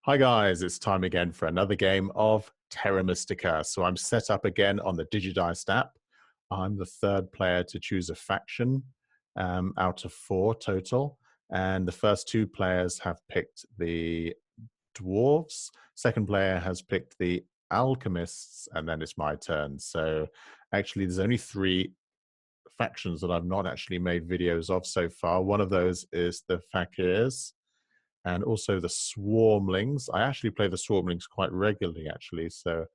Hi guys, it's time again for another game of Terra Mystica. So I'm set up again on the DIGIDICED app. I'm the third player to choose a faction out of 4 total. And the first 2 players have picked the dwarves. Second player has picked the alchemists, and then it's my turn. So actually there's only 3 factions that I've not actually made videos of so far. One of those is the fakirs, and also the Swarmlings. I actually play the Swarmlings quite regularly, actually, so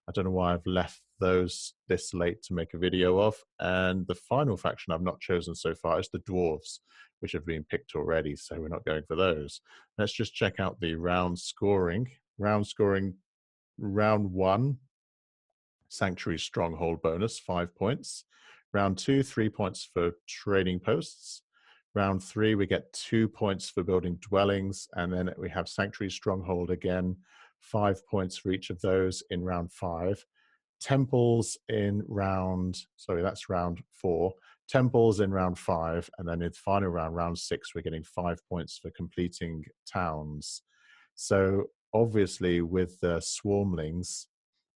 I don't know why I've left those this late to make a video of. And the final faction I've not chosen so far is the Dwarves, which have been picked already, so we're not going for those. Let's just check out the round scoring. Round scoring, round 1, Sanctuary Stronghold bonus, 5 points. Round 2, 3 points for trading posts. Round 3, we get 2 points for building dwellings, and then we have Sanctuary Stronghold again, 5 points for each of those in round 5. Temples in that's round 4. Temples in round 5, and then in the final round, round 6, we're getting 5 points for completing towns. So obviously with the Swarmlings,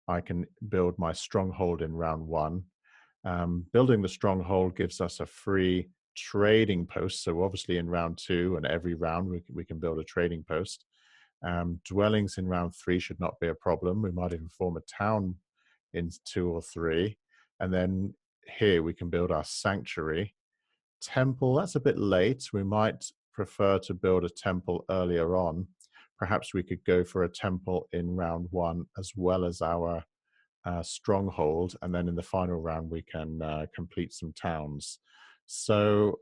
I can build my stronghold in round 1. Building the stronghold gives us a free trading post. So obviously in round 2 and every round we can build a trading post. Dwellings in round 3 should not be a problem. We might even form a town in 2 or 3. And then here we can build our sanctuary. Temple, that's a bit late. We might prefer to build a temple earlier on. Perhaps we could go for a temple in round 1 as well as our stronghold, and then in the final round we can complete some towns. So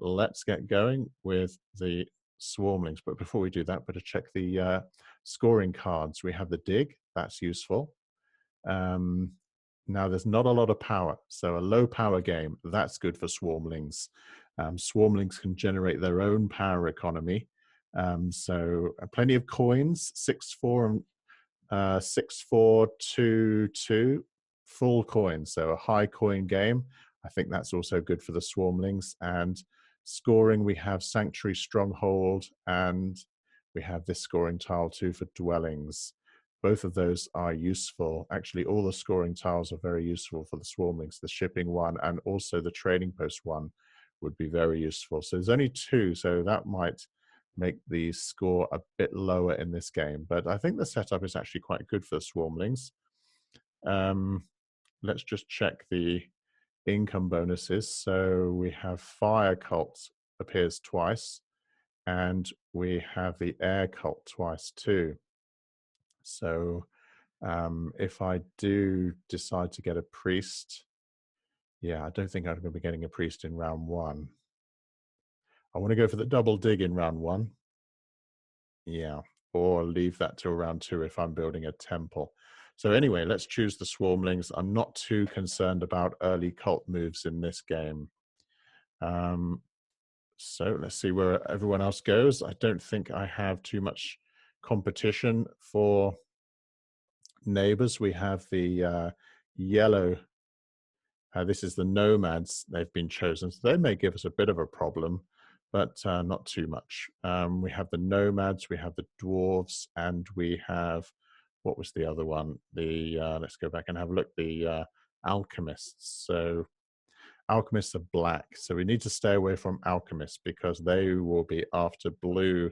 let's get going with the Swarmlings. But before we do that, better check the scoring cards. We have the dig, that's useful. Now there's not a lot of power, so a low power game, that's good for Swarmlings. Swarmlings can generate their own power economy. So plenty of coins, 6, 4, and 6, 4, 2, 2, full coin, so a high coin game. I think that's also good for the Swarmlings. And scoring, we have Sanctuary Stronghold, and we have this scoring tile too for dwellings. Both of those are useful. Actually, all the scoring tiles are very useful for the Swarmlings. The shipping one and also the trading post one would be very useful. So there's only 2, so that might make the score a bit lower in this game. But I think the setup is actually quite good for the Swarmlings. Let's just check the income bonuses. So we have Fire Cult appears twice, and we have the Air Cult twice too. So if I do decide to get a priest, yeah, I don't think I'm going to be getting a priest in round 1. I want to go for the double dig in round 1. Yeah, or leave that till round 2 if I'm building a temple. So anyway, let's choose the Swarmlings. I'm not too concerned about early cult moves in this game. So let's see where everyone else goes. I don't think I have too much competition for neighbors. We have the yellow. This is the nomads. They've been chosen. So they may give us a bit of a problem, but not too much. We have the nomads, we have the dwarves, and we have, what was the other one? The let's go back and have a look. The alchemists. So alchemists are black. So we need to stay away from alchemists because they will be after blue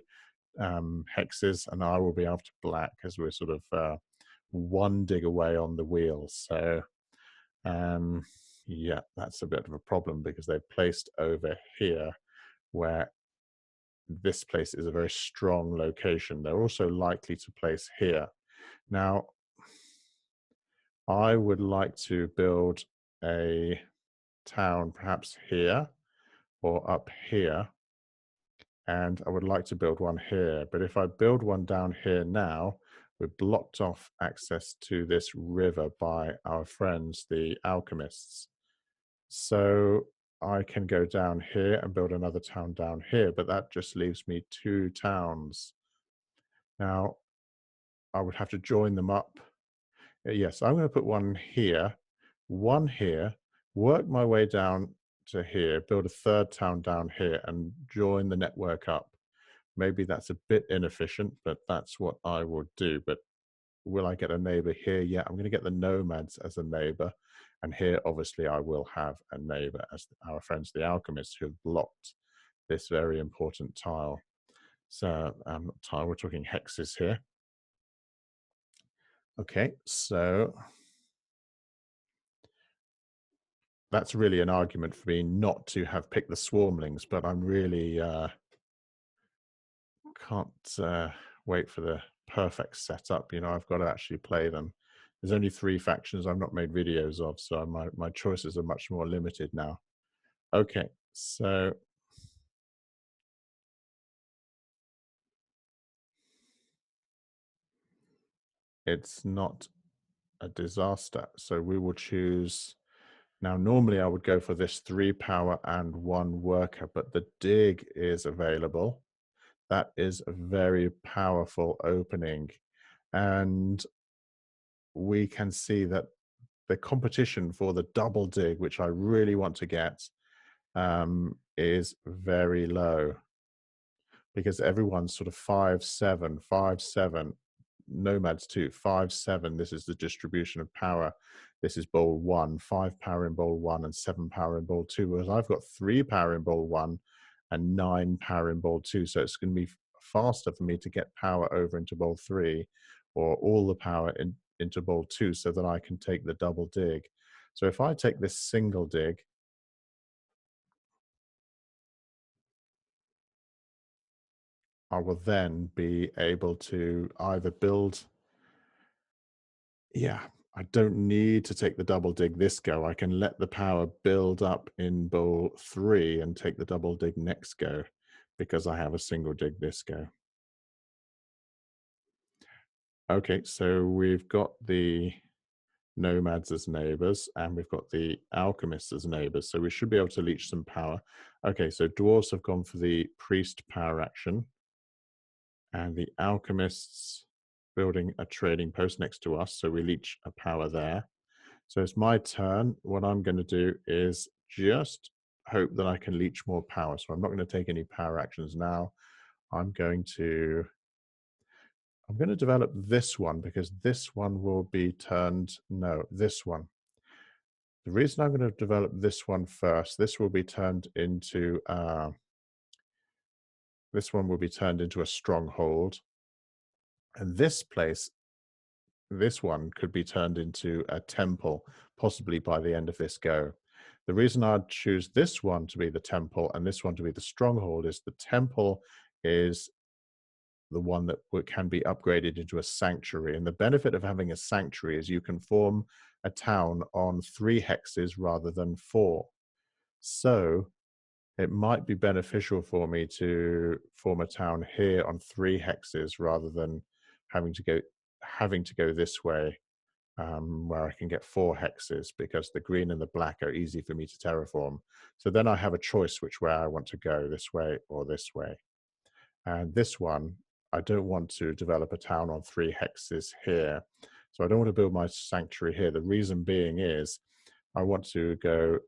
hexes, and I will be after black as we're sort of one dig away on the wheel. So yeah, that's a bit of a problem because they're placed over here where this place is a very strong location. They're also likely to place here. Now, I would like to build a town perhaps here or up here, and I would like to build one here. But if I build one down here now, we're blocked off access to this river by our friends, the alchemists. So I can go down here and build another town down here, but that just leaves me 2 towns. Now, I would have to join them up. Yes, I'm going to put one here, work my way down to here, build a 3rd town down here, and join the network up. Maybe that's a bit inefficient, but that's what I will do. But will I get a neighbor here? Yeah, I'm going to get the nomads as a neighbor. And here, obviously, I will have a neighbor as our friends, the alchemists, who have blocked this very important tile. So tile, we're talking hexes here. Okay, so that's really an argument for me not to have picked the Swarmlings, but I'm really can't wait for the perfect setup. You know, I've got to actually play them. There's only 3 factions I've not made videos of, so my choices are much more limited now. Okay, so it's not a disaster. So we will choose. Now, normally I would go for this 3 power and 1 worker, but the dig is available. That is a very powerful opening. And we can see that the competition for the double dig, which I really want to get, is very low, because everyone's sort of 5-7, 5-7. Nomads too, 5-7. This is the distribution of power. This is bowl 1, 5 power in bowl 1 and 7 power in bowl 2. Whereas I've got 3 power in bowl 1 and 9 power in bowl 2. So it's going to be faster for me to get power over into bowl 3, or all the power into bowl 2, so that I can take the double dig. So if I take this single dig, I will then be able to either build, yeah, I don't need to take the double dig this go. I can let the power build up in bowl 3 and take the double dig next go, because I have a single dig this go. Okay, so we've got the nomads as neighbors, and we've got the alchemists as neighbors, so we should be able to leech some power. Okay, so dwarves have gone for the priest power action, and the alchemists building a trading post next to us, so we leech a power there. So it's my turn. What I'm going to do is just hope that I can leech more power. So I'm not going to take any power actions now. I'm going to develop this one, because this one will be turned, no, this one. The reason I'm going to develop this one first, this will be turned into, this one will be turned into a stronghold. And this place, this one could be turned into a temple, possibly by the end of this go. The reason I'd choose this one to be the temple and this one to be the stronghold is the temple is the one that can be upgraded into a sanctuary. And the benefit of having a sanctuary is you can form a town on 3 hexes rather than 4. So it might be beneficial for me to form a town here on 3 hexes rather than having to go this way, where I can get 4 hexes, because the green and the black are easy for me to terraform. So then I have a choice which way I want to go, this way or this way. And this one, I don't want to develop a town on 3 hexes here. So I don't want to build my sanctuary here. The reason being is I want to go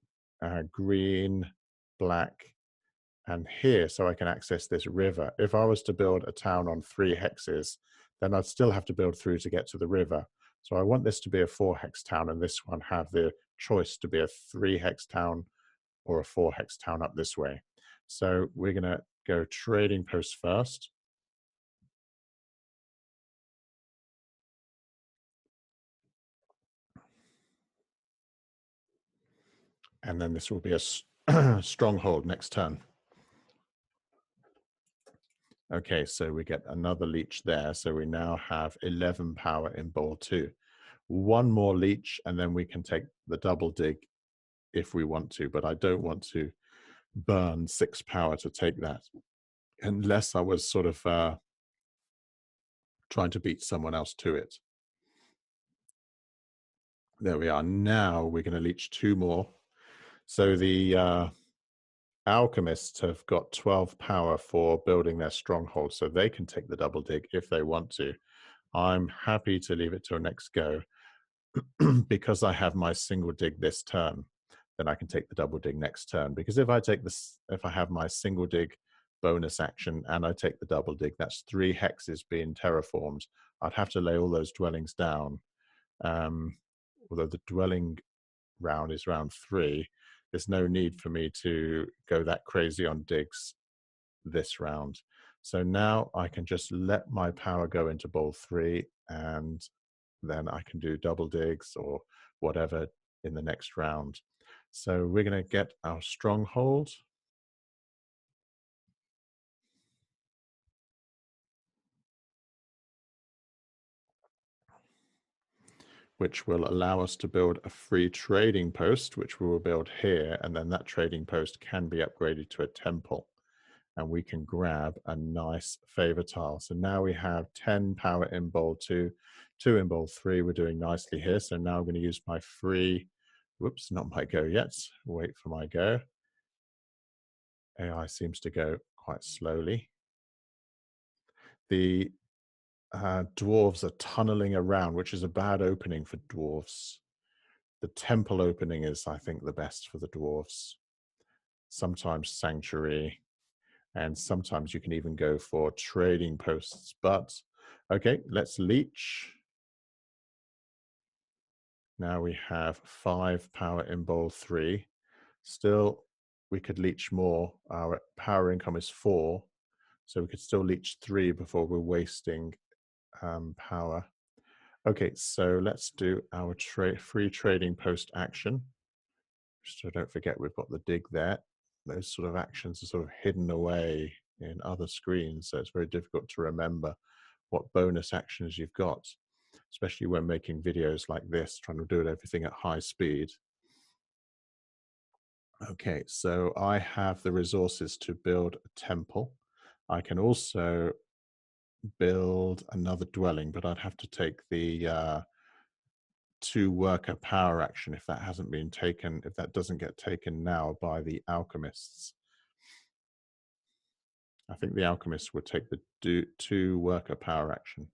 green, black, and here, so I can access this river. If I was to build a town on 3 hexes, then I'd still have to build through to get to the river. So I want this to be a 4 hex town, and this one have the choice to be a 3 hex town or a 4 hex town up this way. So we're going to go trading post first. And then this will be a stronghold next turn. Okay, so we get another leech there. So we now have 11 power in bowl 2. 1 more leech, and then we can take the double dig if we want to, but I don't want to burn 6 power to take that, unless I was sort of trying to beat someone else to it. There we are. Now we're going to leech 2 more. So the alchemists have got 12 power for building their stronghold, so they can take the double dig if they want to. I'm happy to leave it till next go because I have my single dig this turn. Then I can take the double dig next turn. Because if I take this, if I have my single dig bonus action and I take the double dig, that's 3 hexes being terraformed. I'd have to lay all those dwellings down. Although the dwelling round is round 3, there's no need for me to go that crazy on digs this round. So now I can just let my power go into bowl 3 and then I can do double digs or whatever in the next round. So we're going to get our stronghold. Which will allow us to build a free trading post, which we will build here. And then that trading post can be upgraded to a temple. And we can grab a nice favor tile. So now we have 10 power in bowl 2, 2 in bowl 3. We're doing nicely here. So now I'm going to use my free, whoops, not my go yet. Wait for my go. AI seems to go quite slowly. The dwarves are tunneling around, which is a bad opening for dwarves. The temple opening is, I think, the best for the dwarves. Sometimes sanctuary, and sometimes you can even go for trading posts. But okay, let's leech. Now we have 5 power in bowl 3. Still, we could leech more. Our power income is 4, so we could still leech 3 before we're wasting power. Okay, so let's do our free trading post action. So don't forget we've got the dig there. Those sort of actions are sort of hidden away in other screens, so it's very difficult to remember what bonus actions you've got, especially when making videos like this, trying to do everything at high speed. Okay, so I have the resources to build a temple. I can also build another dwelling, but I'd have to take the 2 worker power action if that hasn't been taken, if that doesn't get taken now by the alchemists. I think the alchemists would take the 2 worker power action.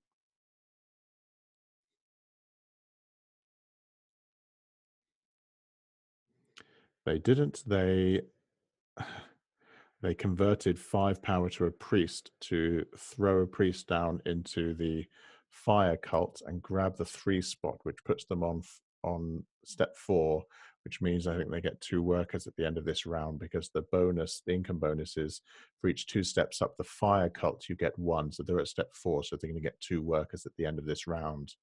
They didn't. They converted 5 power to a priest to throw a priest down into the fire cult and grab the 3 spot, which puts them on step 4, which means I think they get 2 workers at the end of this round, because the bonus, the income bonus is for each 2 steps up the fire cult, you get 1. So they're at step 4, so they're going to get 2 workers at the end of this round.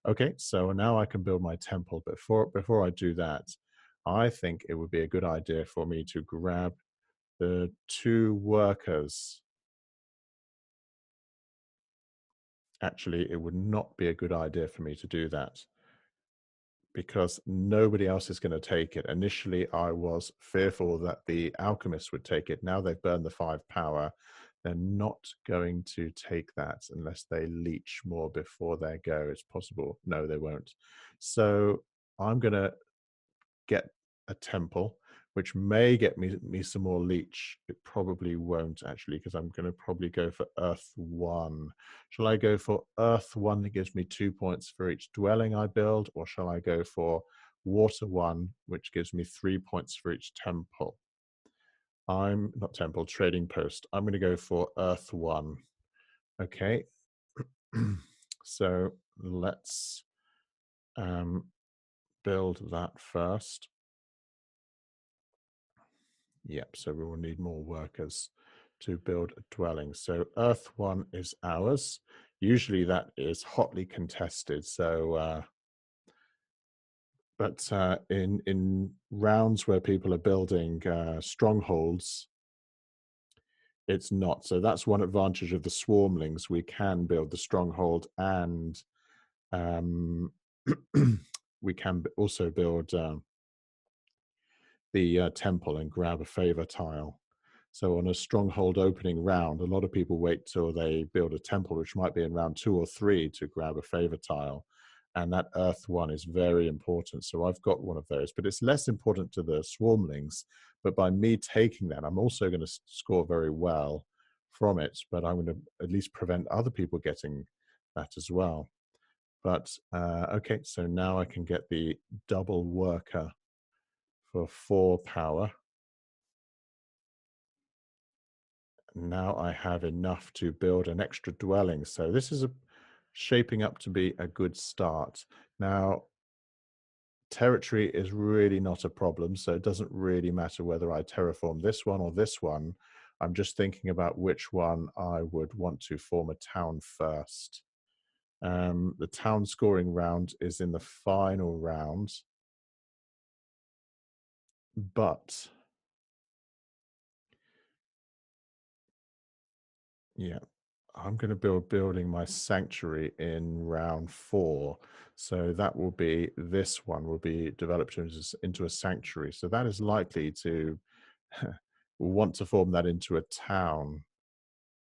Okay, so now I can build my temple. But before I do that, I think it would be a good idea for me to grab the 2 workers. Actually, it would not be a good idea for me to do that, because nobody else is going to take it. Initially, I was fearful that the alchemists would take it. Now they've burned the 5 power. They're not going to take that unless they leech more before their go. It's possible. No, they won't. So I'm going to get a temple, which may get me some more leech. It probably won't, actually, because I'm going to probably go for Earth 1. Shall I go for Earth 1 that gives me 2 points for each dwelling I build, or shall I go for Water 1, which gives me 3 points for each temple? I'm not temple, trading post. I'm going to go for Earth 1. Okay. So let's build that first. Yep, so we will need more workers to build a dwelling. So Earth 1 is ours. Usually that is hotly contested. So, but in rounds where people are building strongholds, it's not. So that's one advantage of the Swarmlings. We can build the stronghold, and we can also build the temple and grab a favor tile. So on a stronghold opening round, a lot of people wait till they build a temple, which might be in round 2 or 3, to grab a favor tile. And that Earth 1 is very important. So I've got one of those, but it's less important to the Swarmlings. But by me taking that, I'm also going to score very well from it, but I'm going to at least prevent other people getting that as well. But okay, so now I can get the double worker for 4 power. Now I have enough to build an extra dwelling. So this is shaping up to be a good start. Now, territory is really not a problem, so it doesn't really matter whether I terraform this one or this one. I'm just thinking about which one I would want to form a town first. The town scoring round is in the final round, but yeah, I'm going to building my sanctuary in round 4. So that will be, this one will be developed into a sanctuary. So that is likely to want to form that into a town.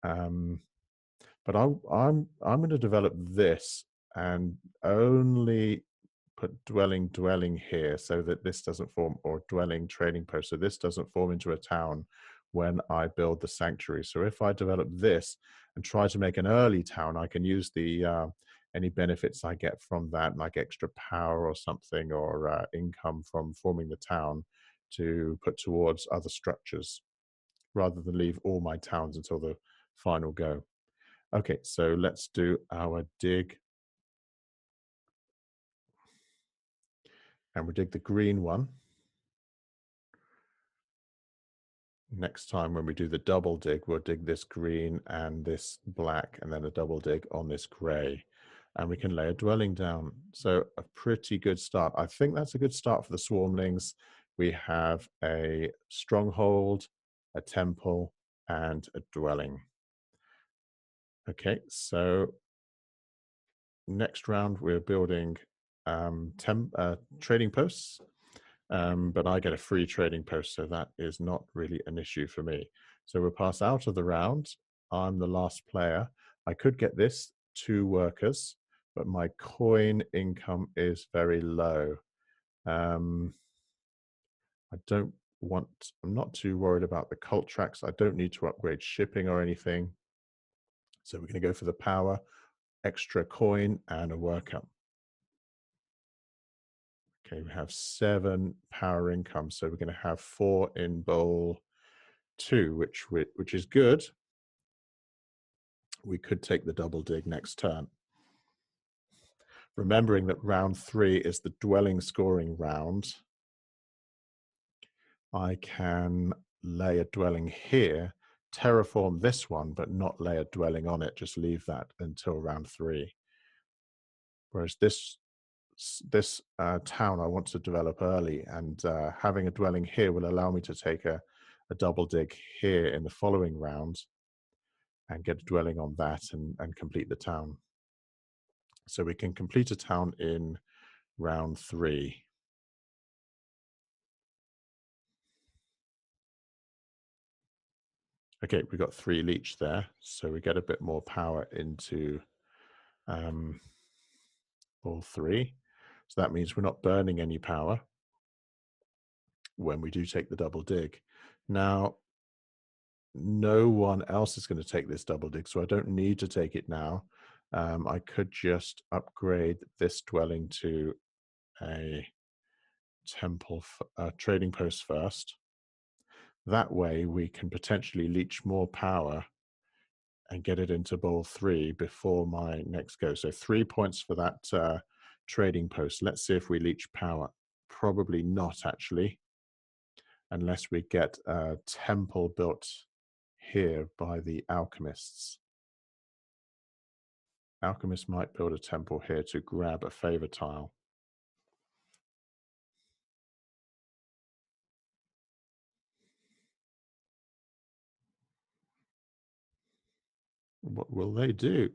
But I'm going to develop this and only put dwelling here so that this doesn't form, or dwelling trading post, so this doesn't form into a town when I build the sanctuary. So if I develop this and try to make an early town, I can use the any benefits I get from that, like extra power or something, or income from forming the town, to put towards other structures, rather than leave all my towns until the final go. Okay, so let's do our dig. And we dig the green one. Next time when we do the double dig, we'll dig this green and this black, and then a double dig on this gray. And we can lay a dwelling down. So a pretty good start. I think that's a good start for the Swarmlings. We have a stronghold, a temple, and a dwelling. Okay, so next round we're building trading posts. But I get a free trading post, so that is not really an issue for me. So we'll pass out of the round. I'm the last player. I could get this 2 workers, but my coin income is very low. I'm not too worried about the cult tracks. I don't need to upgrade shipping or anything. So we're going to go for the power, extra coin, and a worker. Okay, we have 7 power income, so we're going to have 4 in bowl 2, which is good. We could take the double dig next turn. Remembering that round 3 is the dwelling scoring round, I can lay a dwelling here, terraform this one, but not lay a dwelling on it, just leave that until round 3. Whereas this town I want to develop early, and having a dwelling here will allow me to take a double dig here in the following round and get a dwelling on that and complete the town. So we can complete a town in round 3. Okay, we got 3 leech there, so we get a bit more power into all 3. So that means we're not burning any power when we do take the double dig. Now, no one else is going to take this double dig, so I don't need to take it now. I could just upgrade this dwelling to a temple, trading post first. That way we can potentially leech more power and get it into bowl 3 before my next go. So 3 points for that trading post. Let's see if we leech power. Probably not, actually, unless we get a temple built here by the alchemists. Alchemists might build a temple here to grab a favor tile. What will they do?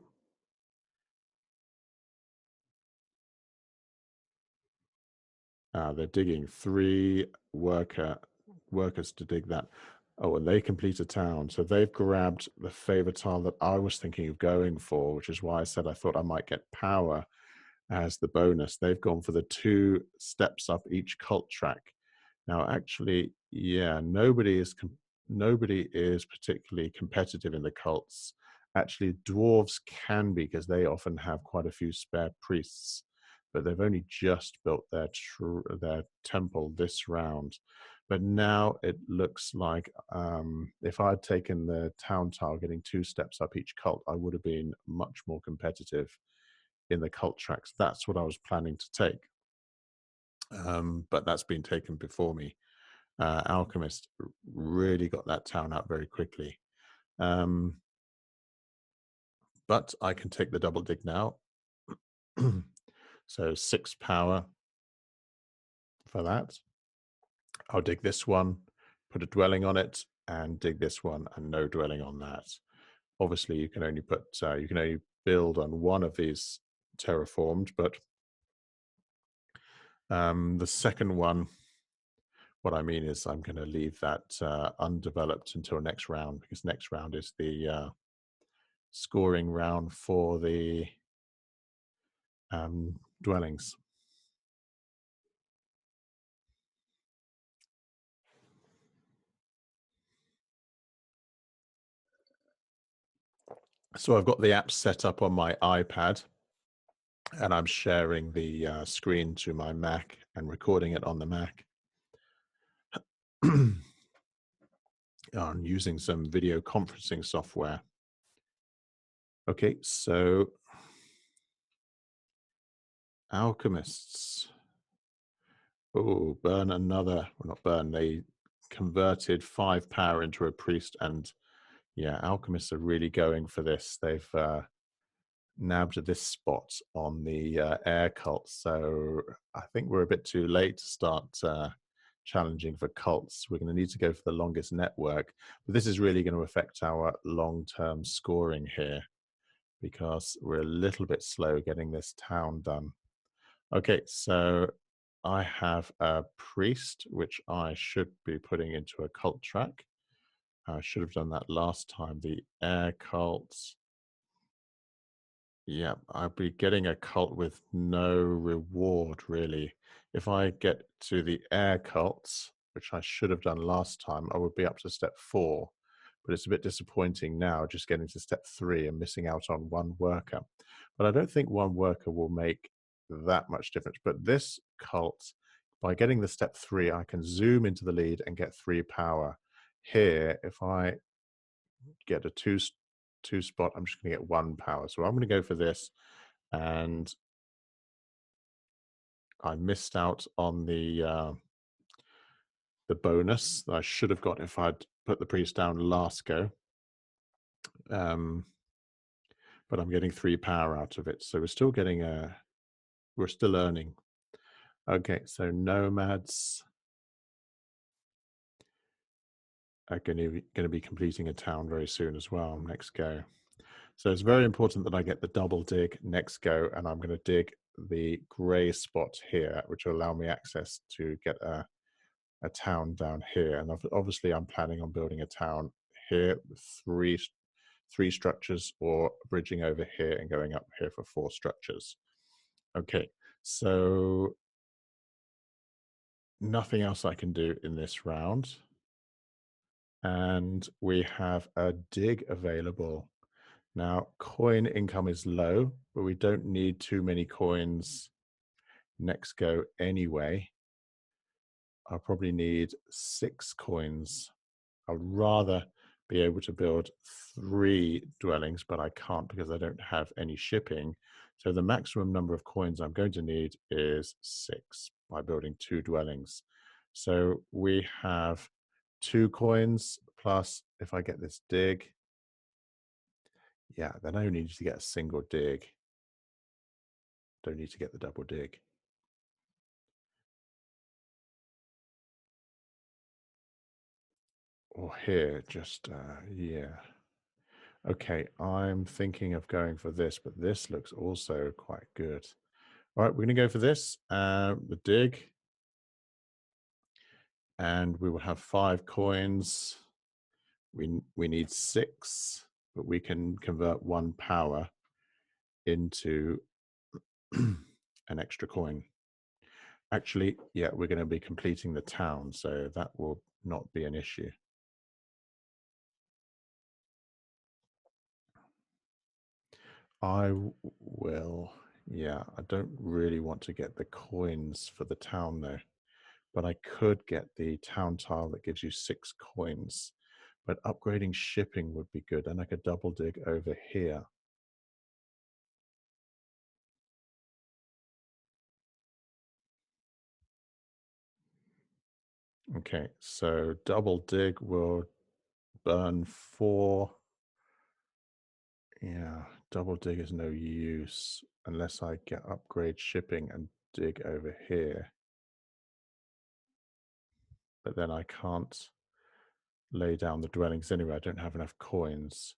They're digging 3 workers to dig that. Oh, and they complete a town. So they've grabbed the favor tile that I was thinking of going for, which is why I said I thought I might get power as the bonus. They've gone for the 2 steps up each cult track. Now, actually, yeah, nobody is particularly competitive in the cults. Actually, dwarves can be, because they often have quite a few spare priests, but they've only just built their temple this round. But now it looks like if I had taken the town tile, getting 2 steps up each cult, I would have been much more competitive in the cult tracks. That's what I was planning to take. But that's been taken before me. Alchemist really got that town out very quickly. But I can take the double dig now. So 6 power for that. I'll dig this one, put a dwelling on it, and dig this one, and no dwelling on that. Obviously, you can only build on one of these terraformed, but the second one, what I mean is I'm going to leave that undeveloped until next round, because next round is the scoring round for the dwellings. So I've got the app set up on my iPad, and I'm sharing the screen to my Mac and recording it on the Mac. I'm using some video conferencing software. Okay, so alchemists. Oh, burn another. Well, not burn. They converted 5 power into a priest, and yeah, alchemists are really going for this. They've nabbed this spot on the air cult, so I think we're a bit too late to start challenging for cults. We're going to need to go for the longest network, but this is really going to affect our long-term scoring here, because we're a little bit slow getting this town done. Okay, so I have a priest, which I should be putting into a cult track. I should have done that last time. The air cults. Yeah, I'll be getting a cult with no reward, really. If I get to the air cults, which I should have done last time, I would be up to step 4. But it's a bit disappointing now, just getting to step 3 and missing out on 1 worker. But I don't think 1 worker will make that much difference. But this cult, by getting the step 3, I can zoom into the lead and get 3 power. Here, if I get a 2 spot, I'm just going to get 1 power. So I'm going to go for this, and I missed out on the bonus that I should have got if I'd put the priest down last go. But I'm getting 3 power out of it, so we're still getting we're still earning. Okay, so nomads are going to be completing a town very soon as well. Next go. So it's very important that I get the double dig next go, and I'm going to dig the grey spot here, which will allow me access to get a town down here. And obviously I'm planning on building a town here with three structures, or bridging over here and going up here for 4 structures. Okay, so nothing else I can do in this round. And we have a dig available. Now, coin income is low, but we don't need too many coins next go anyway. I'll probably need 6 coins. I'd rather be able to build 3 dwellings, but I can't because I don't have any shipping. So the maximum number of coins I'm going to need is 6 by building 2 dwellings. So we have 2 coins, plus if I get this dig, yeah, then I only need to get a single dig. Don't need to get the double dig. Or here, just, yeah. Okay, I'm thinking of going for this, but this looks also quite good. All right, we're going to go for this, the dig. And we will have 5 coins. We need 6, but we can convert 1 power into an extra coin. Actually, yeah, we're going to be completing the town, so that will not be an issue. I will, yeah, I don't really want to get the coins for the town though. but I could get the town tile that gives you 6 coins. But upgrading shipping would be good, and I could double dig over here. Okay, so double dig will burn 4. Yeah, double dig is no use unless I get upgrade shipping and dig over here. But then I can't lay down the dwellings anyway. I don't have enough coins.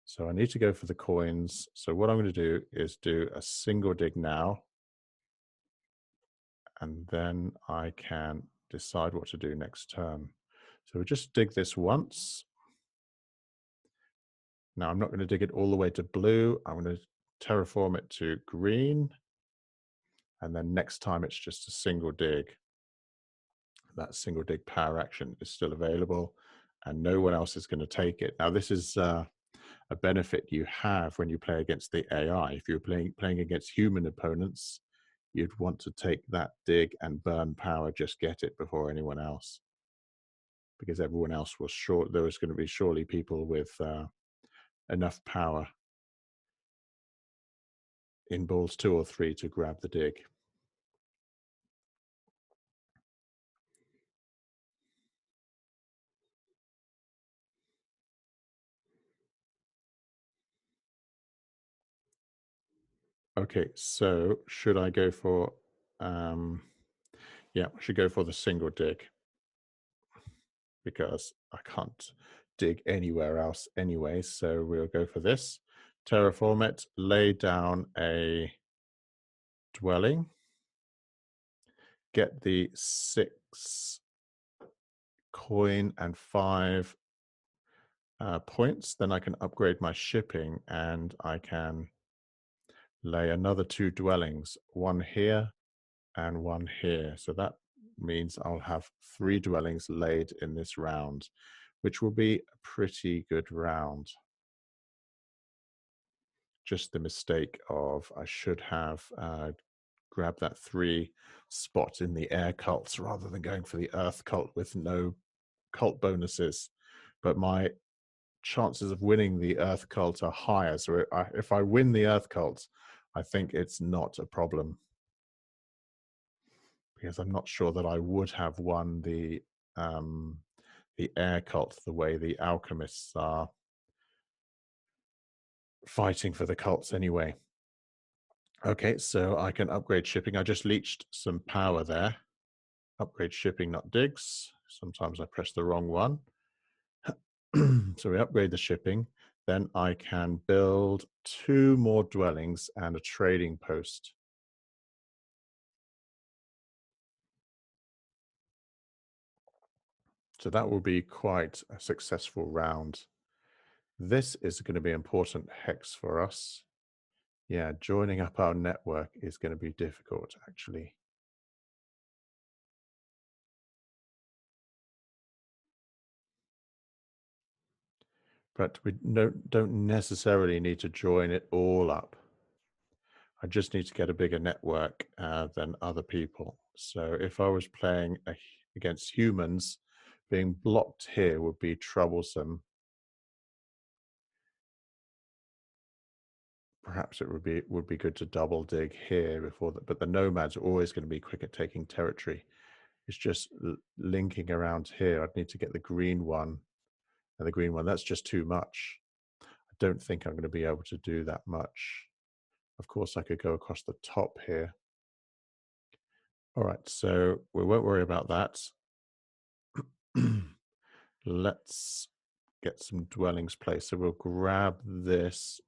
So I need to go for the coins. So what I'm going to do is do a single dig now. And then I can decide what to do next turn. So we'll just dig this once. Now I'm not going to dig it all the way to blue. I'm going to terraform it to green. And then next time it's just a single dig. That single dig power action is still available and no one else is going to take it. Now this is a benefit you have when you play against the AI. If you're playing against human opponents, you'd want to take that dig and burn power, just get it before anyone else. Because everyone else was sure there was going to be surely people with enough power in balls 2 or 3 to grab the dig. Okay, so should I go for, yeah, I should go for the single dig because I can't dig anywhere else anyway. So we'll go for this. Terraform it, lay down a dwelling, get the 6 coin and 5 points. Then I can upgrade my shipping and I can lay another 2 dwellings, one here and one here. So that means I'll have 3 dwellings laid in this round, which will be a pretty good round. Just the mistake of I should have grabbed that 3 spot in the air cults rather than going for the earth cult with no cult bonuses. But my chances of winning the earth cult are higher. So if I win the earth cult, I think it's not a problem. Because I'm not sure that I would have won the air cult the way the alchemists are fighting for the cults anyway. Okay, so I can upgrade shipping. I just leached some power there. Upgrade shipping, not digs. Sometimes I press the wrong one. So we upgrade the shipping. Then I can build 2 more dwellings and a trading post. So that will be quite a successful round. This is going to be important hex for us. Yeah, joining up our network is going to be difficult, actually. But we don't necessarily need to join it all up. I just need to get a bigger network than other people. So if I was playing against humans, being blocked here would be troublesome. Perhaps it would be good to double dig here before that, but the nomads are always going to be quick at taking territory. It's just linking around here. I'd need to get the green one, and the green one, that's just too much. I don't think I'm going to be able to do that much. Of course, I could go across the top here. All right, so we won't worry about that. Let's get some dwellings placed. So we'll grab this.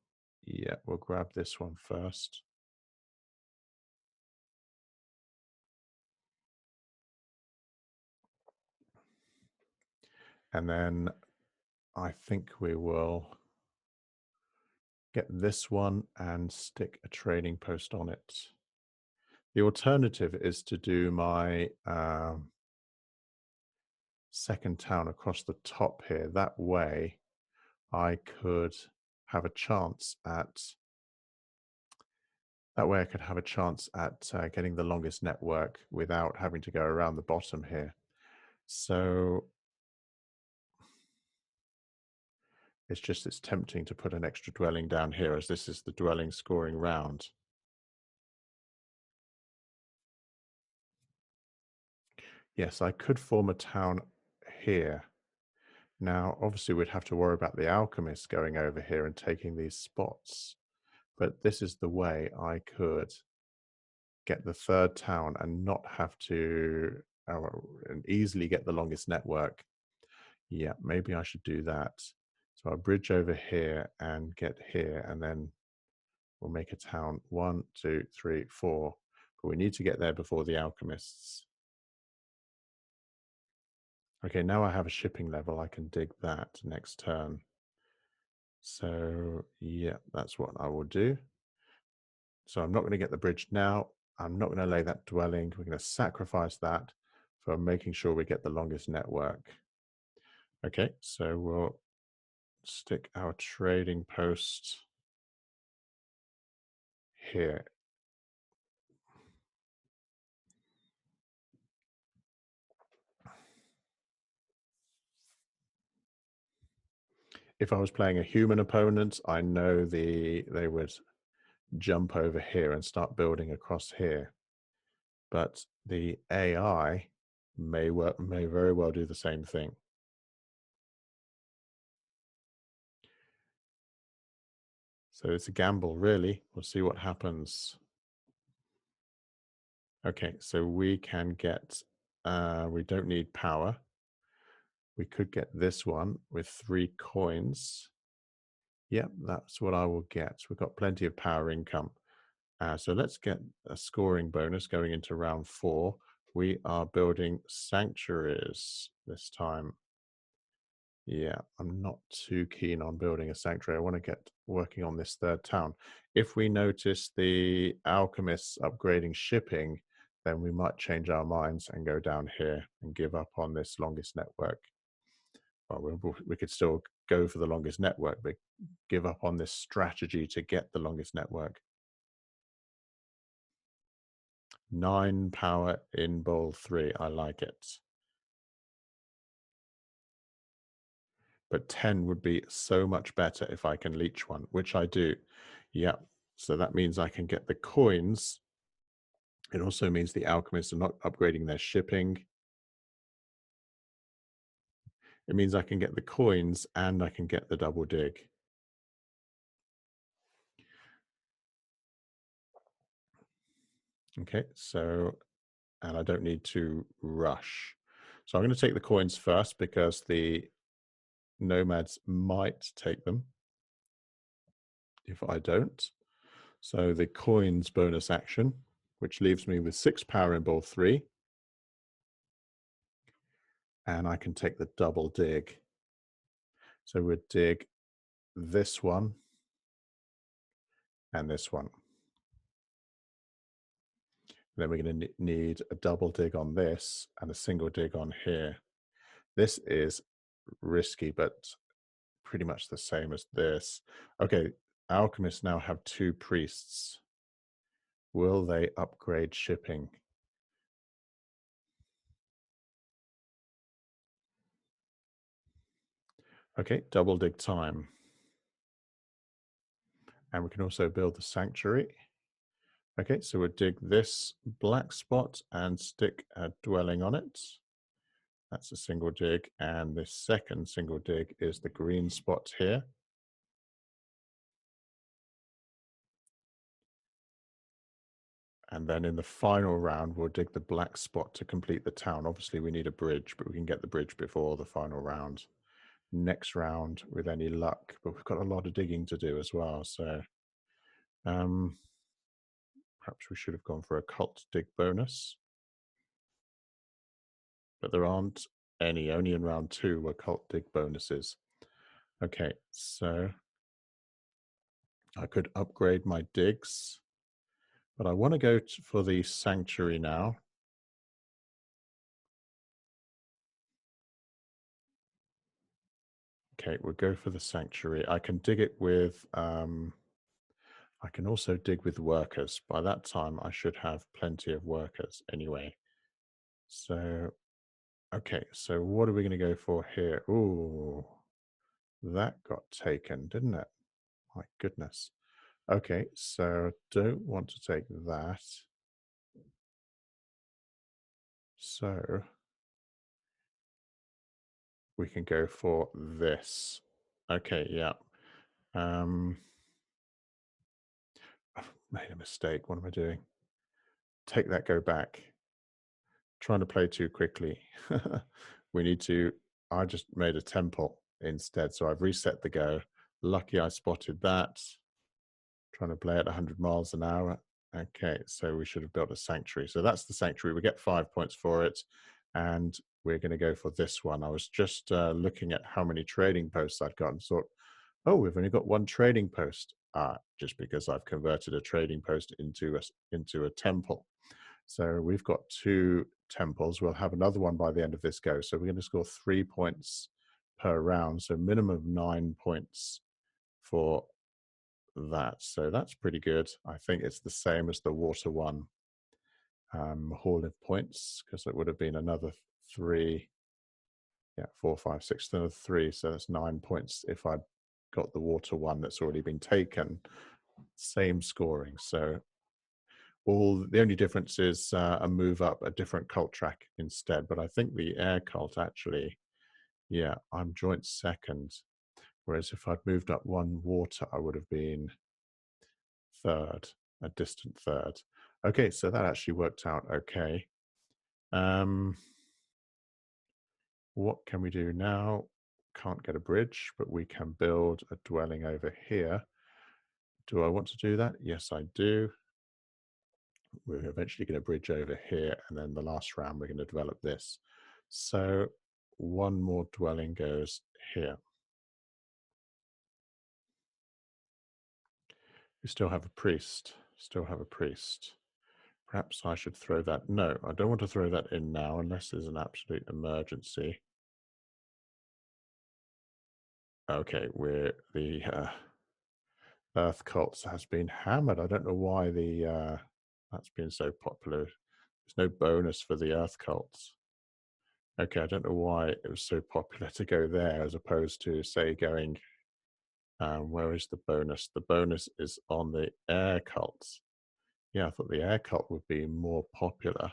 Yeah, we'll grab this one first. And then I think we will get this one and stick a trading post on it. The alternative is to do my second town across the top here. That way I could have a chance at That way I could have a chance at getting the longest network without having to go around the bottom here. So it's tempting to put an extra dwelling down here, as this is the dwelling scoring round. Yes, I could form a town here. Now, obviously, we'd have to worry about the alchemists going over here and taking these spots. But this is the way I could get the third town and not have to and easily get the longest network. Yeah, maybe I should do that. So I'll bridge over here and get here, and then we'll make a town 1, 2, 3, 4. But we need to get there before the alchemists. Okay, now I have a shipping level. I can dig that next turn. So yeah, that's what I will do. So I'm not going to get the bridge now. I'm not going to lay that dwelling. We're going to sacrifice that for making sure we get the longest network. Okay, so we'll stick our trading post here. If I was playing a human opponent, I know they would jump over here and start building across here. But the AI may very well do the same thing. So it's a gamble, really. We'll see what happens. Okay, so we can get, we don't need power. We could get this one with 3 coins. Yep, that's what I will get. We've got plenty of power income. So let's get a scoring bonus going into round 4. We are building sanctuaries this time. Yeah, I'm not too keen on building a sanctuary. I want to get working on this third town. If we notice the alchemists upgrading shipping, then we might change our minds and go down here and give up on this longest network. Well, we could still go for the longest network, but give up on this strategy to get the longest network. 9 power in bowl 3. I like it. But 10 would be so much better if I can leech one, which I do. Yeah. So that means I can get the coins. It also means the alchemists are not upgrading their shipping. It means I can get the coins and I can get the double dig. Okay, so, and I don't need to rush. So I'm going to take the coins first because the nomads might take them if I don't. So the coins bonus action, which leaves me with 6 power in bowl 3. And I can take the double dig. So we'd dig this one and this one. Then we're going to need a double dig on this and a single dig on here. This is risky, but pretty much the same as this. Okay, alchemists now have 2 priests. Will they upgrade shipping? Okay, double dig time. And we can also build the sanctuary. Okay, so we'll dig this black spot and stick a dwelling on it. That's a single dig. And the second single dig is the green spot here. And then in the final round, we'll dig the black spot to complete the town. Obviously, we need a bridge, but we can get the bridge before the final round. Next round, with any luck, but we've got a lot of digging to do as well. So perhaps we should have gone for a cult dig bonus. But there aren't any. Only in round 2 were cult dig bonuses. Okay, so I could upgrade my digs, but I want to go for the sanctuary now. Okay, we'll go for the sanctuary. I can dig it with I can also dig with workers. By that time, I should have plenty of workers anyway. So, okay, so what are we going to go for here? Ooh, that got taken, didn't it? My goodness. Okay, so don't want to take that. So we can go for this. Okay, yeah. I've made a mistake. What am I doing? Take that, go back. Trying to play too quickly. We need to, I just made a temple instead. So I've reset the go. Lucky I spotted that. Trying to play at 100 miles an hour. Okay, so we should have built a sanctuary. So that's the sanctuary. We get 5 points for it. And we're going to go for this one. I was just looking at how many trading posts I'd got and thought, oh, we've only got one trading post. Just because I've converted a trading post into a temple. So we've got 2 temples. We'll have another one by the end of this go. So we're going to score 3 points per round. So minimum of 9 points for that. So that's pretty good. I think it's the same as the water one haul of points, because it would have been another 3. Yeah, 4, 5, 6, another 3. So that's 9 points if I got the water one that's already been taken. Same scoring. So the only difference is a move up a different cult track instead. But I think the air cult actually, yeah, I'm joint second. Whereas if I'd moved up one water, I would have been third, a distant third. Okay, so that actually worked out okay. What can we do now? Can't get a bridge, but we can build a dwelling over here. Do I want to do that? Yes, I do. We're eventually going to bridge over here, and then the last round we're going to develop this. So one more dwelling goes here. We still have a priest. Still have a priest. Perhaps I should throw that. No, I don't want to throw that in now unless there's an absolute emergency. Okay, we're the Earth cults has been hammered. I don't know why that's been so popular. There's no bonus for the Earth cults. Okay, I don't know why it was so popular to go there as opposed to, say, going. Where is the bonus? The bonus is on the air cults. Yeah, I thought the air cult would be more popular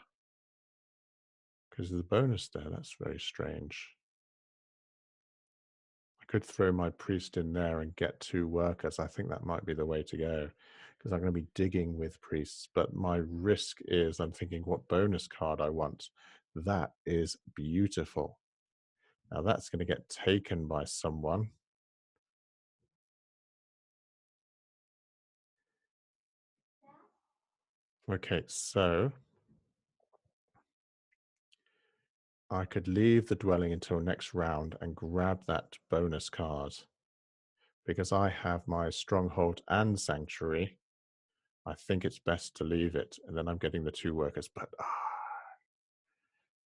because of the bonus there. That's very strange. I could throw my priest in there and get 2 workers. I think that might be the way to go because I'm going to be digging with priests. But my risk is I'm thinking what bonus card I want. That is beautiful. Now that's going to get taken by someone. Okay, so I could leave the dwelling until next round and grab that bonus card. Because I have my stronghold and sanctuary, I think it's best to leave it. And then I'm getting the 2 workers. But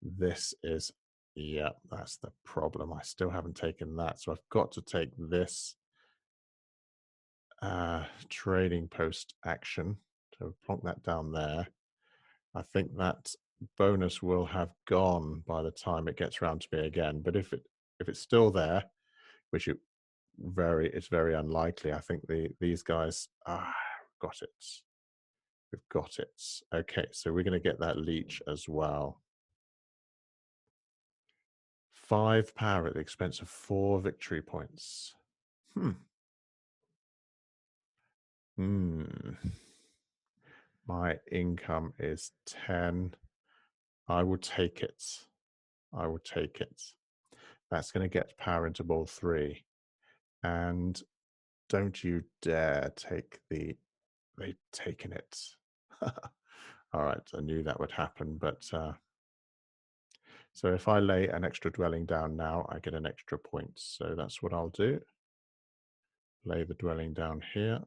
this is, yeah, that's the problem. I still haven't taken that. So I've got to take this trading post action. So plonk that down there. I think that bonus will have gone by the time it gets around to me again. But if it's still there, which it's very unlikely. I think these guys got it. We've got it. Okay, so we're going to get that leech as well. 5 power at the expense of 4 victory points. My income is 10. I will take it. I will take it. That's going to get power into ball 3. And don't you dare take they've taken it. All right, I knew that would happen, but so if I lay an extra dwelling down now, I get an extra point. So that's what I'll do. Lay the dwelling down here.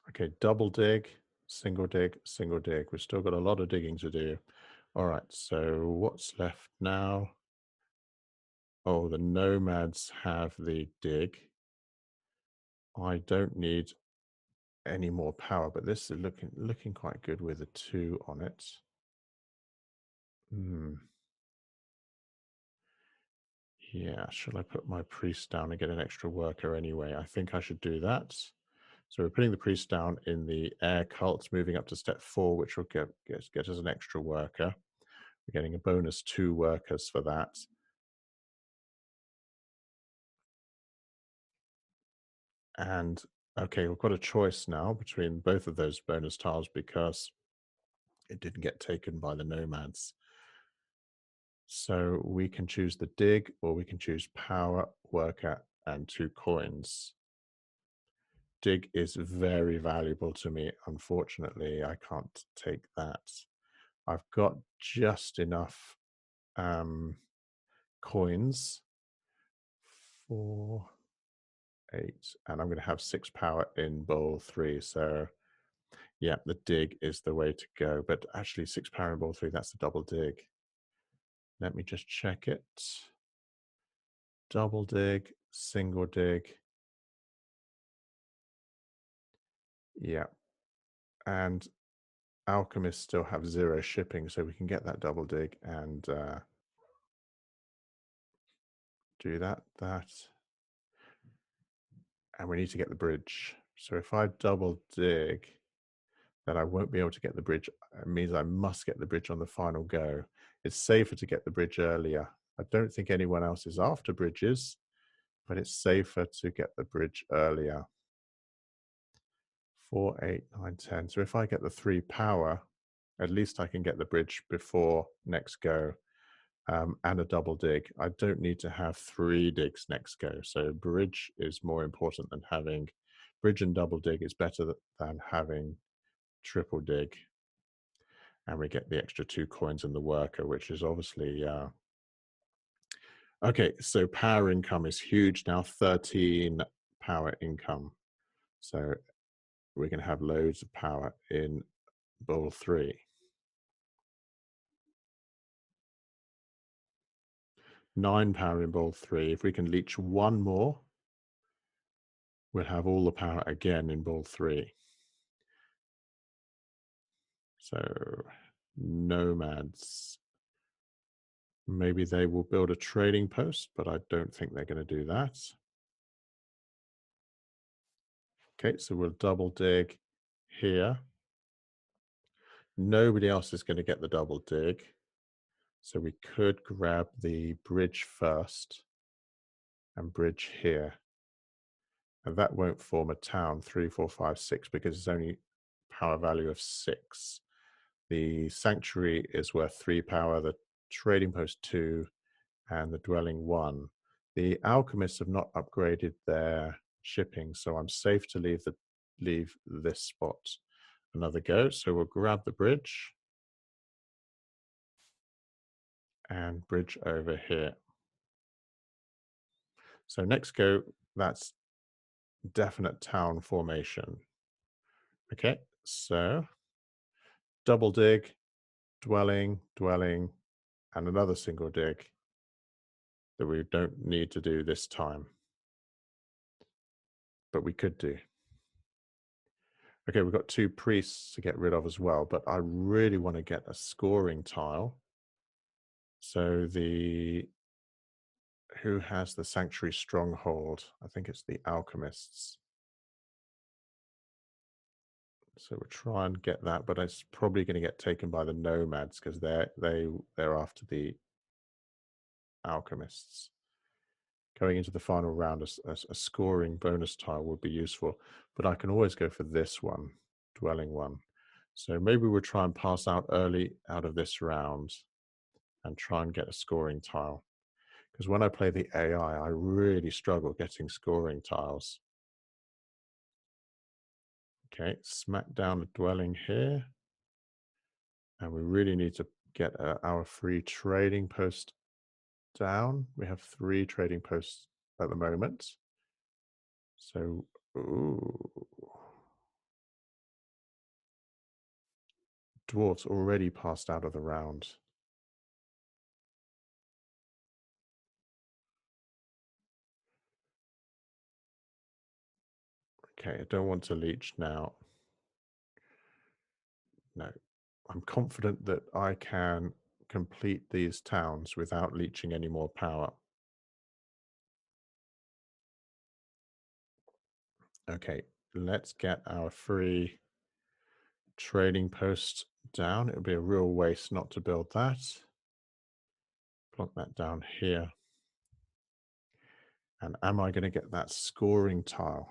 Okay, double dig, single dig, single dig. We've still got a lot of digging to do. All right, so what's left now? Oh, the nomads have the dig. I don't need any more power, but this is looking quite good with a 2 on it. Hmm. Yeah, should I put my priest down and get an extra worker anyway? I think I should do that. So we're putting the priest down in the air cult, moving up to step 4, which will get us an extra worker. We're getting a bonus 2 workers for that. And okay, we've got a choice now between both of those bonus tiles because it didn't get taken by the nomads. So we can choose the dig or we can choose power, worker, and 2 coins. Dig is very valuable to me. Unfortunately, I can't take that. I've got just enough coins for 8, and I'm going to have 6 power in bowl 3. So yeah, the dig is the way to go. But actually, 6 power in bowl 3, that's a double dig. Let me just check it. Double dig, single dig. Yeah. And alchemists still have 0 shipping, so we can get that double dig and do that. And we need to get the bridge. So if I double dig, then I won't be able to get the bridge. It means I must get the bridge on the final go. It's safer to get the bridge earlier. I don't think anyone else is after bridges, but it's safer to get the bridge earlier. 4, 8, 9, 10. So if I get the 3 power, at least I can get the bridge before next go. And a double dig. I don't need to have 3 digs next go. So bridge is more important than having bridge, and double dig is better than having triple dig. And we get the extra 2 coins in the worker, which is obviously okay. So power income is huge now, 13 power income. So we can have loads of power in bowl 3. 9 power in bowl 3. If we can leech 1 more, we'll have all the power again in bowl 3. So nomads, maybe they will build a trading post, but I don't think they're going to do that. Okay, so we'll double dig here. Nobody else is going to get the double dig. So we could grab the bridge first and bridge here. And that won't form a town 3, 4, 5, 6 because it's only power value of 6. The sanctuary is worth 3 power, the trading post 2, and the dwelling 1. The alchemists have not upgraded their shipping, so I'm safe to leave this spot another go. So we'll grab the bridge and bridge over here. So next go, that's definite town formation. Okay, so double dig, dwelling, dwelling, and another single dig that we don't need to do this time, but we could do. Okay, we've got 2 priests to get rid of as well, but I really want to get a scoring tile. So who has the sanctuary stronghold? I think it's the alchemists. So we'll try and get that, but it's probably going to get taken by the nomads because they're after the alchemists. Going into the final round, a scoring bonus tile would be useful, but I can always go for this one, dwelling 1. So maybe we'll try and pass out early out of this round and try and get a scoring tile. Because when I play the AI, I really struggle getting scoring tiles. Okay, smack down the dwelling here. And we really need to get our free trading post down. We have 3 trading posts at the moment. So, ooh. dwarves already passed out of the round. Okay, I don't want to leech now. No, I'm confident that I can complete these towns without leeching any more power. Okay, let's get our free trading post down. It would be a real waste not to build that. Plonk that down here. And am I going to get that scoring tile?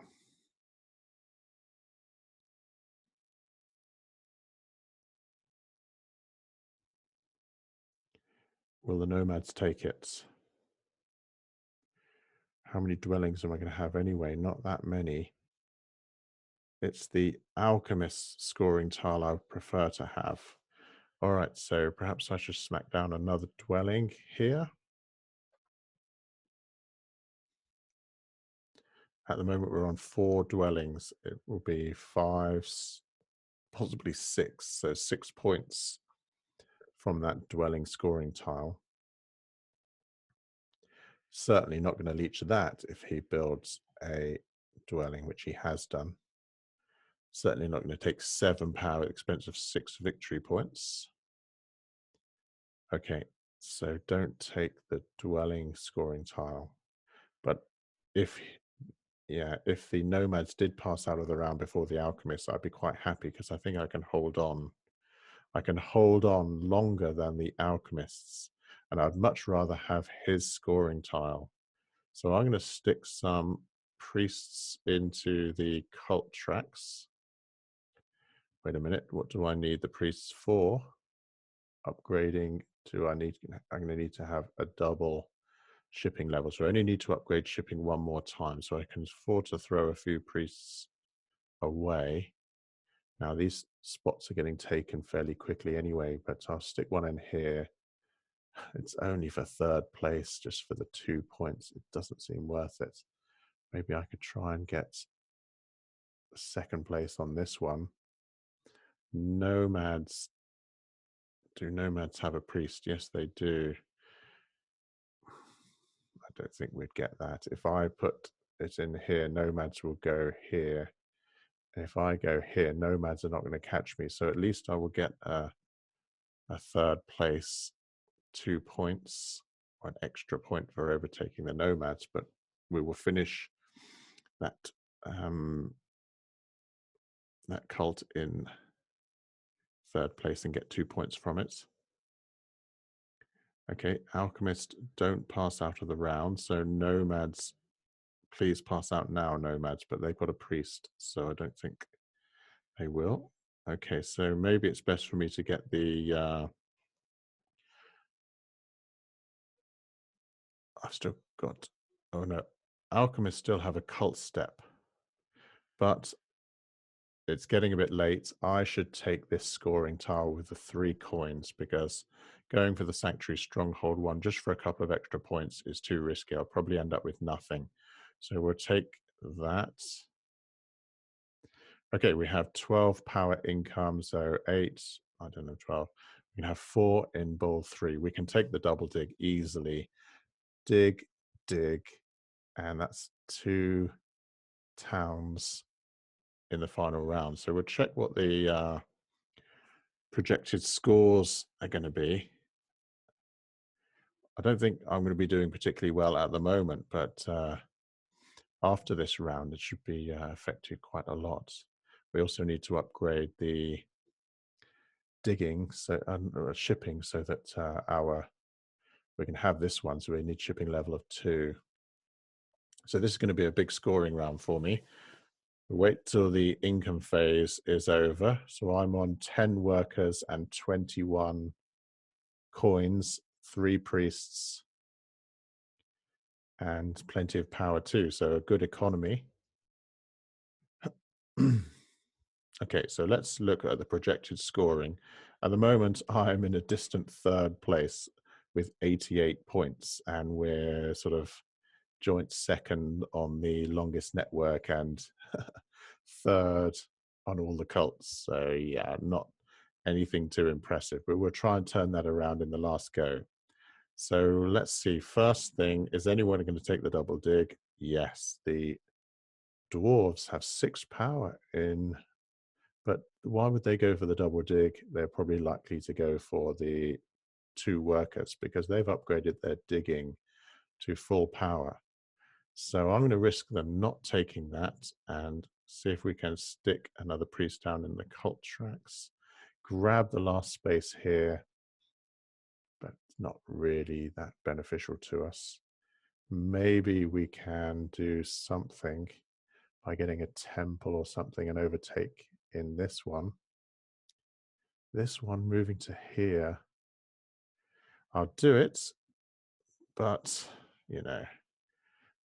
Will the nomads take it? How many dwellings am I going to have anyway? Not that many. It's the alchemist scoring tile I would prefer to have. All right, so perhaps I should smack down another dwelling here. At the moment, we're on 4 dwellings. It will be 5, possibly 6. So 6 points from that dwelling scoring tile. Certainly not going to leech that if he builds a dwelling, which he has done. Certainly not going to take 7 power at the expense of 6 victory points. Okay, so don't take the dwelling scoring tile. But if the nomads did pass out of the round before the alchemists, I'd be quite happy because I think I can hold on. I can hold on longer than the alchemists, and I'd much rather have his scoring tile. So I'm going to stick some priests into the cult tracks. Wait a minute, what do I need the priests for? Upgrading to, I'm going to need to have a double shipping level. So I only need to upgrade shipping 1 more time. So I can afford to throw a few priests away. Now these spots are getting taken fairly quickly anyway, but I'll stick one in here. It's only for 3rd place, just for the 2 points. It doesn't seem worth it. Maybe I could try and get 2nd place on this one. Nomads. Do nomads have a priest? Yes, they do. I don't think we'd get that. If I put it in here, nomads will go here. And if I go here, nomads are not going to catch me. So at least I will get a 3rd place, 2 points, or an extra point for overtaking the nomads. But we will finish that that cult in 3rd place and get 2 points from it. Okay, alchemist don't pass out of the round, so nomads, please pass out now, nomads, but they've got a priest, so I don't think they will. Okay, so maybe it's best for me to get the I've still got, oh no, alchemists still have a cult step, but it's getting a bit late. I should take this scoring tile with the 3 coins because going for the Sanctuary Stronghold one just for a couple of extra points is too risky. I'll probably end up with nothing. So we'll take that. Okay, we have 12 power income, so 8, I don't know, 12. We can have 4 in bowl 3. We can take the double dig easily. Dig, dig, and that's 2 towns in the final round. So we'll check what the projected scores are going to be. I don't think I'm going to be doing particularly well at the moment, but after this round, it should be affected quite a lot. We also need to upgrade the digging, so shipping, so that we can have this one. So we need shipping level of 2. So this is going to be a big scoring round for me. Wait till the income phase is over. So I'm on 10 workers and 21 coins, 3 priests, and plenty of power too. So a good economy. Okay, so let's look at the projected scoring. At the moment, I'm in a distant 3rd place with 88 points, and we're sort of joint 2nd on the longest network and 3rd on all the cults. So yeah, not anything too impressive, but we'll try and turn that around in the last go. So let's see. First thing, is anyone going to take the double dig? Yes, the dwarves have 6 power in, but why would they go for the double dig? They're probably likely to go for the 2 workers because they've upgraded their digging to full power. So I'm going to risk them not taking that and see if we can stick another priest down in the cult tracks. Grab the last space here, but not really that beneficial to us. Maybe we can do something by getting a temple or something and overtake in this one. This one moving to here. I'll do it, but, you know,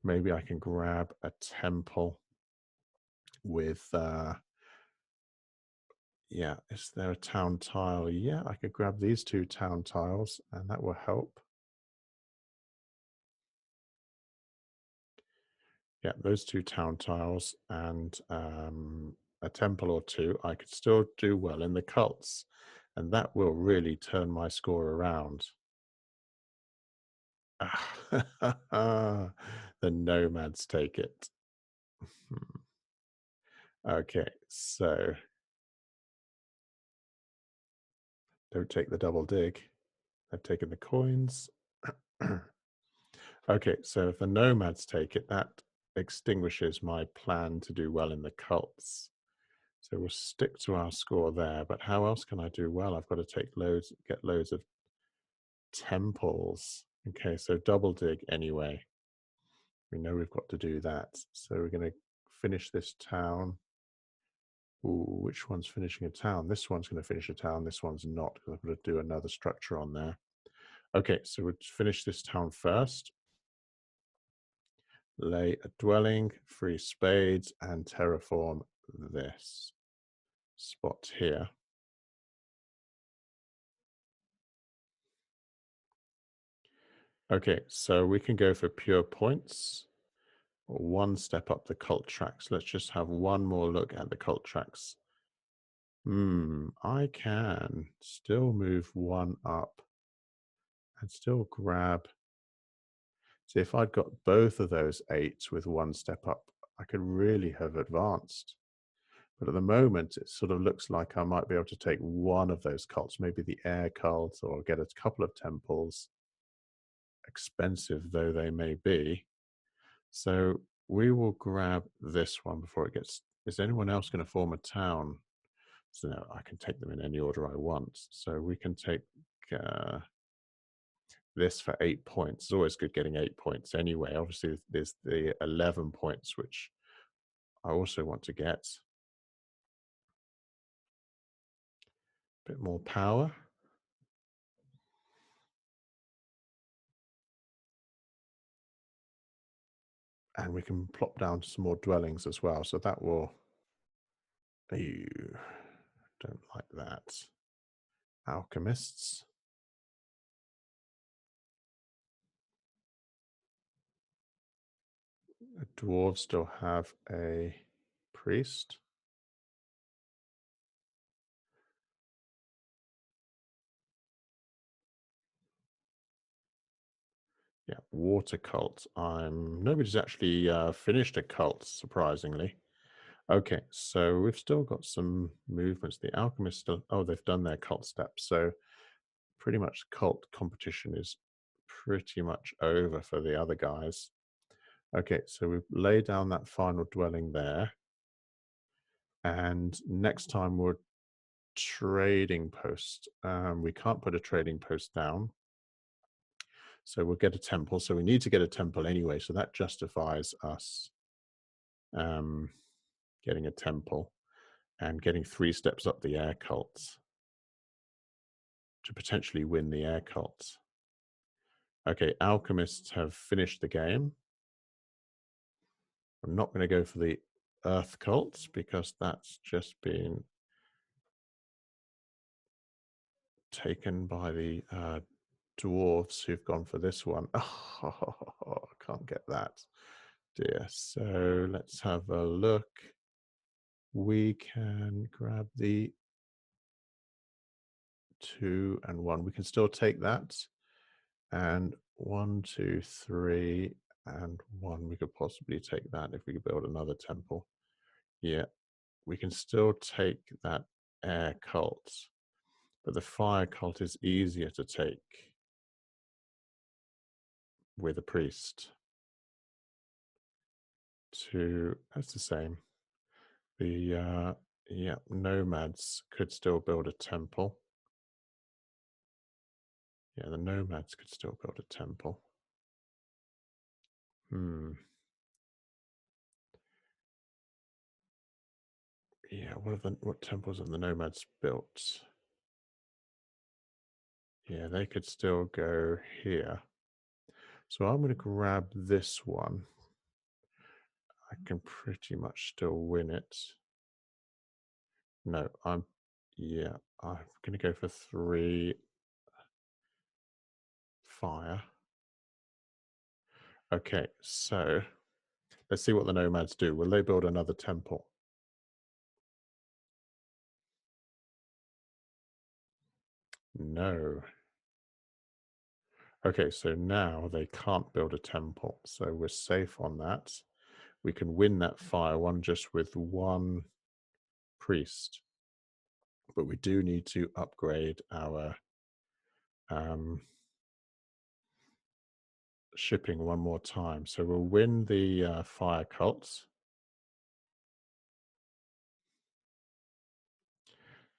maybe I can grab a temple with, yeah, is there a town tile? Yeah, I could grab these 2 town tiles and that will help. Yeah, those 2 town tiles and a temple or 2. I could still do well in the cults, and that will really turn my score around. The nomads take it. Okay, so don't take the double dig. They've taken the coins. Okay, so if the nomads take it, that extinguishes my plan to do well in the cults. So we'll stick to our score there. But how else can I do well? I've got to take loads, get loads of temples. Okay, so double dig anyway. We know we've got to do that. So we're going to finish this town. Ooh, which one's finishing a town? This one's going to finish a town. This one's not, because I've got to do another structure on there. Okay, so we'll finish this town first. Lay a dwelling, 3 spades, and terraform this spot here. Okay, so we can go for pure points or 1 step up the cult tracks. Let's just have one more look at the cult tracks. I can still move 1 up and still grab. See, if I'd got both of those 8s with 1 step up, I could really have advanced. But at the moment, it sort of looks like I might be able to take one of those cults, maybe the air cult, or get a couple of temples, expensive though they may be. So we will grab this one before it gets. Is anyone else going to form a town? So no, I can take them in any order I want. So we can take this for 8 points. It's always good getting 8 points anyway. Obviously, there's the 11 points, which I also want to get. A bit more power. And we can plop down some more dwellings as well. So that will. Ew, don't like that. Alchemists. Dwarves still have a priest. Yeah, water cult. Nobody's actually finished a cult, surprisingly. Okay, so we've still got some movements. The alchemists still. Oh, they've done their cult steps. So pretty much cult competition is pretty much over for the other guys. Okay, so we've laid down that final dwelling there. And next time we're trading post. We can't put a trading post down. So we'll get a temple. So we need to get a temple anyway. So that justifies us getting a temple and getting 3 steps up the air cults to potentially win the air cults. Okay, alchemists have finished the game. I'm not going to go for the earth cults because that's just been taken by the dwarves who've gone for this one. Oh, I can't get that. Dear. So let's have a look. We can grab the 2 and 1. We can still take that. And 1, 2, 3, and 1. We could possibly take that if we could build another temple. Yeah, we can still take that air cult, but the fire cult is easier to take with a priest. That's the same. The yeah, nomads could still build a temple. Yeah, the nomads could still build a temple. Yeah, what temples have the nomads built? Yeah, they could still go here. So I'm going to grab this one. I can pretty much still win it. No, I'm going to go for 3 fire. Okay, so let's see what the nomads do. Will they build another temple? No. Okay, so now they can't build a temple. So we're safe on that. We can win that fire one just with 1 priest. But we do need to upgrade our shipping one more time. So we'll win the fire cults.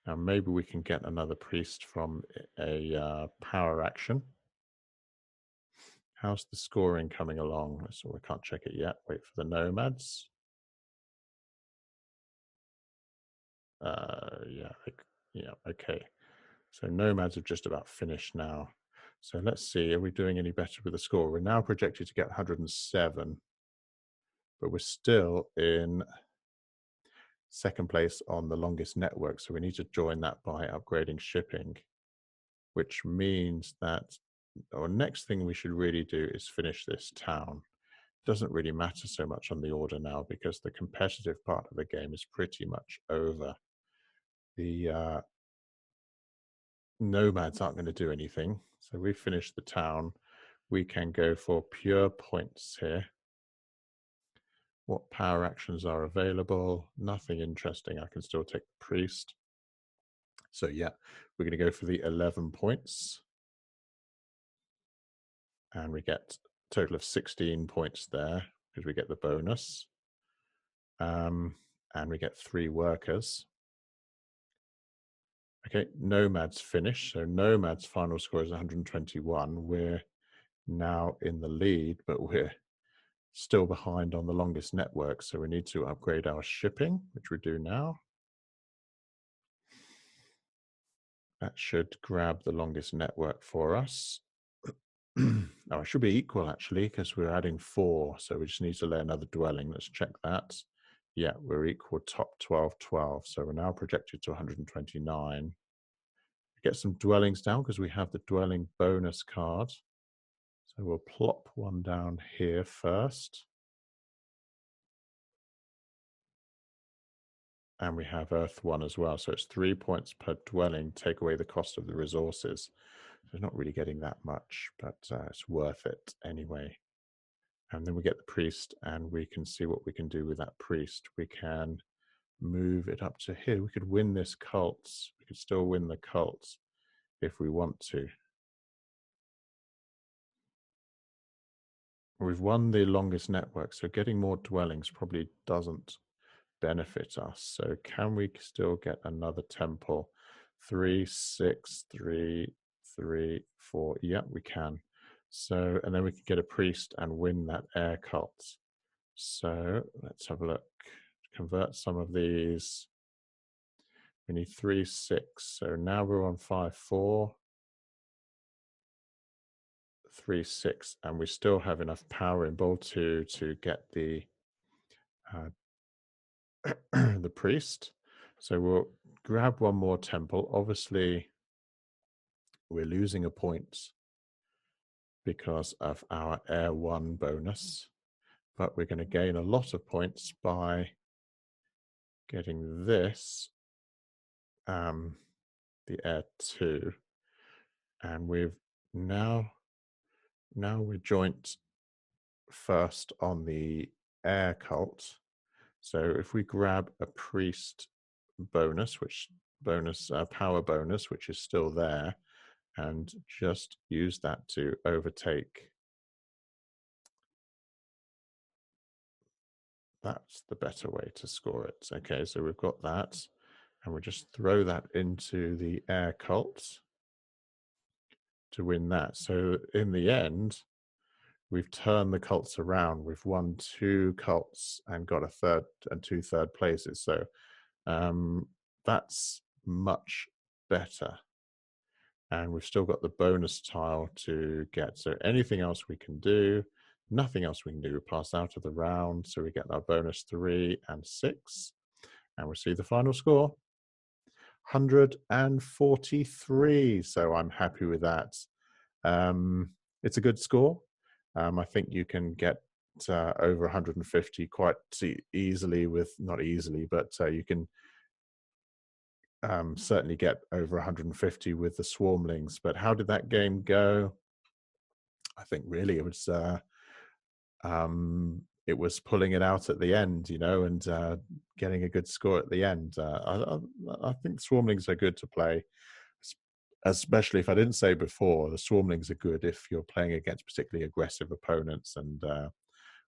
Now maybe we can get another priest from a power action. How's the scoring coming along? So we can't check it yet. Wait for the nomads. Yeah, okay. So nomads have just about finished now. So let's see, are we doing any better with the score? We're now projected to get 107, but we're still in second place on the longest network. So we need to join that by upgrading shipping, which means that our next thing we should really do is finish this town. Doesn't really matter so much on the order now because the competitive part of the game is pretty much over. The nomads aren't going to do anything. So we finished the town. We can go for pure points here. What power actions are available? Nothing interesting. I can still take the priest. So yeah, we're going to go for the 11 points. And we get a total of 16 points there because we get the bonus. And we get 3 workers. Okay, Nomad's finished. So Nomad's final score is 121. We're now in the lead, but we're still behind on the longest network. So we need to upgrade our shipping, which we do now. That should grab the longest network for us. Oh, it should be equal actually, because we're adding 4. So we just need to lay another dwelling. Let's check that. Yeah, we're equal top 12, 12. So we're now projected to 129. Get some dwellings down because we have the dwelling bonus card. So we'll plop one down here first. And we have Earth 1 as well. So it's 3 points per dwelling, take away the cost of the resources. So not really getting that much, but it's worth it anyway. And then we get the priest and we can see what we can do with that priest. We can move it up to here. We could win this cult. We could still win the cult if we want to. We've won the longest network, so getting more dwellings probably doesn't benefit us. So can we still get another temple? 3, 6, 3, 3, 4. Yeah, we can. So, and then we can get a priest and win that air cult. So let's have a look. Convert some of these. We need 3, 6. So now we're on 5, 4. 3, 6, and we still have enough power in Bowl 2 to get the the priest. So we'll grab one more temple. Obviously, we're losing a point because of our Air 1 bonus, but we're going to gain a lot of points by getting this the air 2. And we've now we're joint first on the air cult. So if we grab a priest bonus, power bonus, which is still there, and just use that to overtake. That's the better way to score it. Okay, so we've got that, and we'll just throw that into the air cult to win that. So in the end, we've turned the cults around. We've won 2 cults and got a third and 2 third places. So that's much better. And we've still got the bonus tile to get. So anything else we can do, nothing else we can do, pass out of the round. So we get our bonus 3 and 6. And we'll see the final score, 143. So I'm happy with that. It's a good score. I think you can get over 150 quite easily with, not easily, but you can certainly get over 150 with the Swarmlings. But how did that game go? I think really it was pulling it out at the end, you know, and getting a good score at the end. I think Swarmlings are good to play, especially if I didn't say before, the Swarmlings are good if you're playing against particularly aggressive opponents and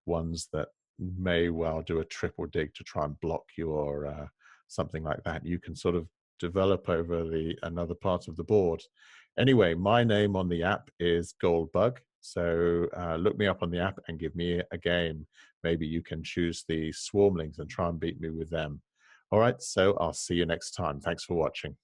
ones that may well do a triple dig to try and block you or something like that. You can sort of develop over another part of the board. Anyway, my name on the app is Goldbug. So look me up on the app and give me a game. Maybe you can choose the Swarmlings and try and beat me with them. All right, so I'll see you next time. Thanks for watching.